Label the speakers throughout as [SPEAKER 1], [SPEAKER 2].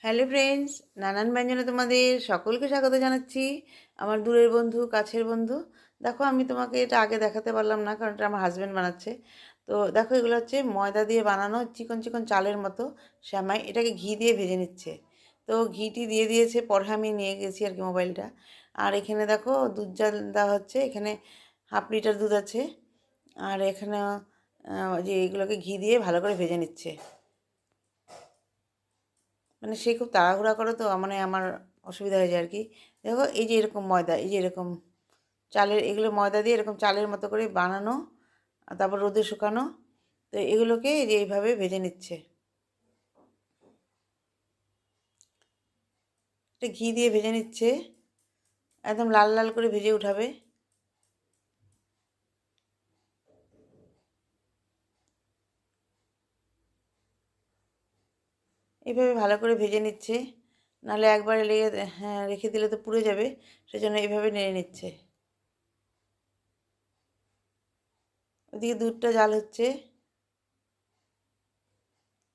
[SPEAKER 1] Hello friends, নানান ব্যঞ্জনে তোমাদের সকলকে স্বাগত জানাচ্ছি। আমার দূরের বন্ধু, কাছের বন্ধু। দেখো, আমি তোমাকে এটা আগে দেখাতে পারলাম না, কারণ এটা আমার হাজব্যান্ড বানাচ্ছে। তো দেখো, এগুলো হচ্ছে ময়দা দিয়ে বানানো চিকন চিকন চালের মতো সেমাই। এটাকে ঘি দিয়ে ভেজে নিচ্ছে। তো ঘিটি দিয়ে দিয়েছে, পরে আমি নিয়ে গেছি আর কি মোবাইলটা। আর এখানে দেখো, দুধ জাল দেওয়া হচ্ছে। এখানে 1/2 লিটার দুধ আছে। আর এখানে যে এগুলোকে ঘি দিয়ে ভালো করে ভেজে নিচ্ছে। মানে সে খুব তাড়াহুড়া করে, তো মানে আমার অসুবিধা হয়ে যায় আর কি। দেখো, এই যে এরকম ময়দা, এই যে এরকম চালের, এগুলো ময়দা দিয়ে এরকম চালের মতো করে বানানো, আর তারপর রোদে শুকানো। তো এগুলোকে এই যে এইভাবে ভেজে নিচ্ছে। এটা ঘি দিয়ে ভেজে নিচ্ছে, একদম লাল লাল করে ভেজে উঠাবে। এইভাবে ভালো করে ভেজে নিচ্ছে, নাহলে একবারে রেখে দিলে তো পুড়ে যাবে। সেজন্য এইভাবে নেড়ে নিচ্ছে। ওদিকে দুধটা জাল হচ্ছে,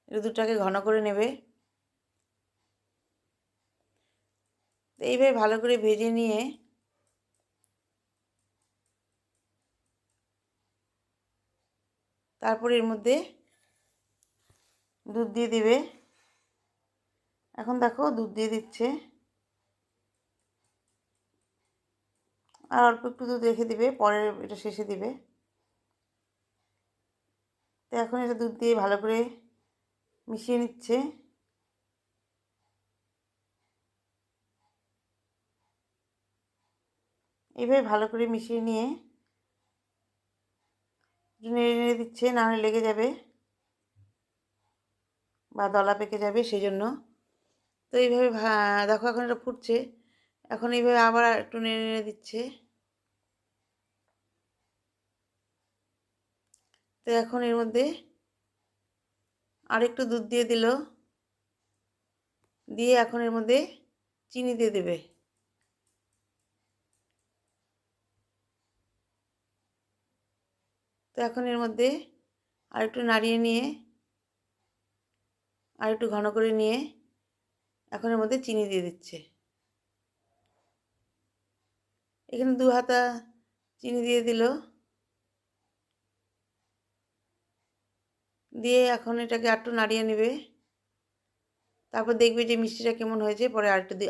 [SPEAKER 1] এটা দুধটাকে ঘন করে নেবে। তো এইভাবে ভালো করে ভেজে নিয়ে তারপর এর মধ্যে দুধ দিয়ে দিবে। এখন দেখো, দুধ দিয়ে দিচ্ছে, আর অল্প একটু দুধ রেখে দিবে, পরে এটা শেষে দিবে। তো এখন এটা দুধ দিয়ে ভালো করে মিশিয়ে নিচ্ছে। এইভাবে ভালো করে মিশিয়ে নিয়ে নেড়ে নেড়ে দিচ্ছে, নাহলে লেগে যাবে বা দলা পেকে যাবে, সেই জন্য। তো এইভাবে দেখো, এখন এটা ফুটছে। এখন এইভাবে আবার একটু নেড়ে নেড়ে দিচ্ছে। তো এখন এর মধ্যে আরেকটু দুধ দিয়ে দিল, দিয়ে এখন এর মধ্যে চিনি দিয়ে দেবে। তো এখন এর মধ্যে আরেকটু নাড়িয়ে নিয়ে, আরেকটু ঘন করে নিয়ে এখন এর মধ্যে চিনি দিয়ে দিচ্ছে। এখানে 2 হাতা চিনি দিয়ে দিল, দিয়ে এখন এটাকে আরেকটু নাড়িয়ে নেবে। তারপর দেখবে যে মিষ্টিটা কেমন হয়েছে, পরে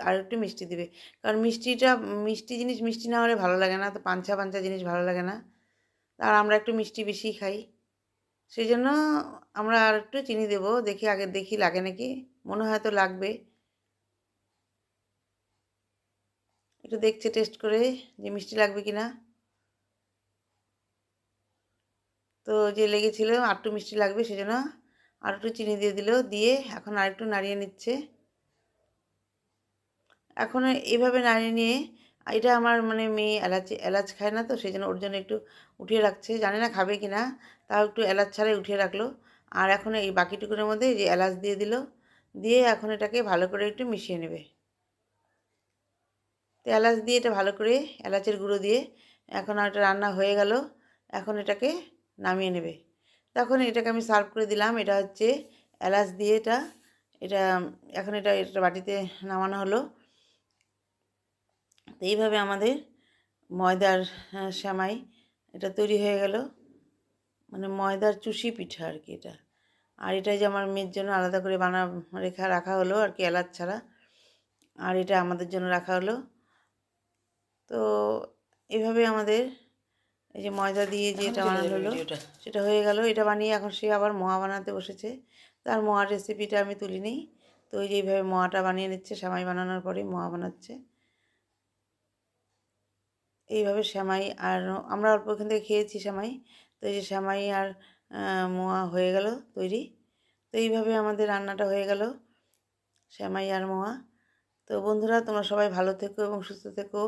[SPEAKER 1] আরেকটু মিষ্টি দিবে। কারণ মিষ্টি জিনিস মিষ্টি না হলে ভালো লাগে না, তো পাঞ্চা পাঞ্চা জিনিস ভালো লাগে না। আর আমরা একটু মিষ্টি বেশি খাই, সেই জন্য আমরা আর একটু চিনি দেবো। আগে দেখি লাগে নাকি, মনে হয় তো লাগবে। একটু দেখছে টেস্ট করে যে মিষ্টি লাগবে কিনা। তো যে লেগেছিল আর একটু মিষ্টি লাগবে, সেজন্য আর একটু চিনি দিয়ে দিল, দিয়ে এখন আরেকটু নাড়িয়ে নিচ্ছে। এখন এইভাবে নাড়িয়ে নিয়ে, এটা আমার মানে মেয়ে এলাচ খায় না, তো সেই জন্য ওর জন্য একটু উঠিয়ে রাখছে। জানি না খাবে কি না, তাও একটু এলাচ ছাড়াই উঠিয়ে রাখলো। আর এখন এই বাকিটুকুনের মধ্যে যে এলাচ দিয়ে দিল, দিয়ে এখন এটাকে ভালো করে একটু মিশিয়ে নেবে। তো এলাচ দিয়ে এটা ভালো করে, এলাচের গুঁড়ো দিয়ে এখন আর এটা রান্না হয়ে গেল। এখন এটাকে নামিয়ে নেবে। তখন এটাকে আমি সার্ভ করে দিলাম। এটা হচ্ছে এলাচ দিয়ে এটা এটা এখন এটা বাটিতে নামানো হলো। তো এইভাবে আমাদের ময়দার সেমাই এটা তৈরি হয়ে গেল, মানে ময়দার চুষি পিঠা আর কি এটা। আর এটাই যে আমার মেয়ের জন্য আলাদা করে রাখা হলো আর কি, এলাচ ছাড়া। আর এটা আমাদের জন্য রাখা হলো। তো এভাবে আমাদের এই যে ময়দা দিয়ে যে এটা বানানো হলো, সেটা হয়ে গেল। এটা বানিয়ে এখন সে আবার মোয়া বানাতে বসেছে। তার মোয়ার রেসিপিটা আমি তুলিনি। তো এই যে এইভাবে মোয়াটা বানিয়ে নিচ্ছে, সেমাই বানানোর পরে মোয়া বানাচ্ছে। এইভাবে সেমাই, আর আমরা অল্প এখান থেকে খেয়েছি সেমাই। তো এই যে সেমাই আর মোয়া হয়ে গেল তৈরি। তো এইভাবে আমাদের রান্নাটা হয়ে গেল, সেমাই আর মোয়া। তো বন্ধুরা, তোমরা সবাই ভালো থেকো এবং সুস্থ থেকো,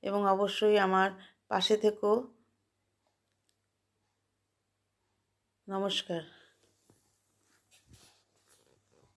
[SPEAKER 1] এবং অবশ্যই আমার পাশে থেকো। নমস্কার।